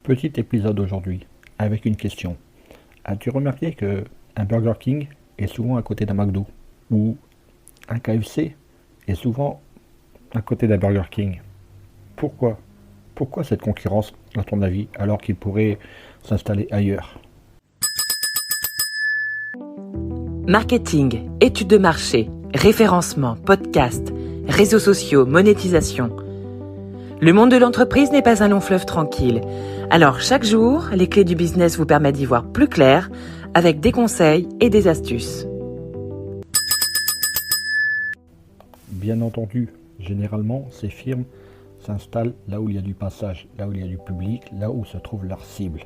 Petit épisode aujourd'hui, avec une question. As-tu remarqué que un Burger King est souvent à côté d'un McDo ou un KFC est souvent à côté d'un Burger King? Pourquoi? Pourquoi cette concurrence, à ton avis, alors qu'il pourrait s'installer ailleurs? Marketing, études de marché, référencement, podcast, réseaux sociaux, monétisation. Le monde de l'entreprise n'est pas un long fleuve tranquille. Alors chaque jour, les clés du business vous permettent d'y voir plus clair avec des conseils et des astuces. Bien entendu, généralement, ces firmes s'installent là où il y a du passage, là où il y a du public, là où se trouve leur cible.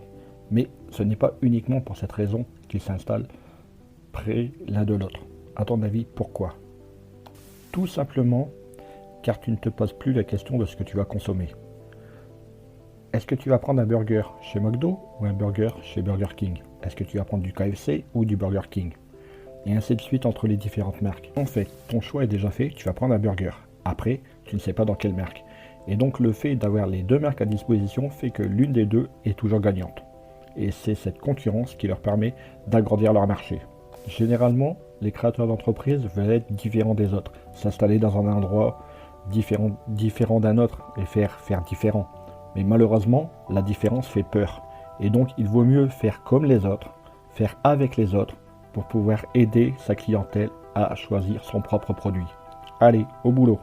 Mais ce n'est pas uniquement pour cette raison qu'ils s'installent près l'un de l'autre. À ton avis, pourquoi? Tout simplement car tu ne te poses plus la question de ce que tu vas consommer. Est-ce que tu vas prendre un burger chez McDo ou un burger chez Burger King? Est-ce que tu vas prendre du KFC ou du Burger King? Et ainsi de suite entre les différentes marques. En fait, ton choix est déjà fait, tu vas prendre un burger. Après, tu ne sais pas dans quelle marque. Et donc le fait d'avoir les deux marques à disposition fait que l'une des deux est toujours gagnante. Et c'est cette concurrence qui leur permet d'agrandir leur marché. Généralement, les créateurs d'entreprises veulent être différents des autres, s'installer dans un endroit différent d'un autre et faire différent. Mais malheureusement, la différence fait peur. Et donc, il vaut mieux faire comme les autres, faire avec les autres, pour pouvoir aider sa clientèle à choisir son propre produit. Allez, au boulot.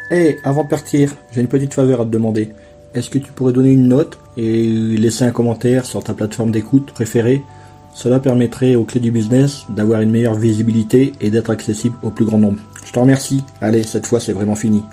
Hey, avant de partir, j'ai une petite faveur à te demander. Est-ce que tu pourrais donner une note et laisser un commentaire sur ta plateforme d'écoute préférée? Cela permettrait aux clés du business d'avoir une meilleure visibilité et d'être accessible au plus grand nombre. Je te remercie. Allez, cette fois c'est vraiment fini.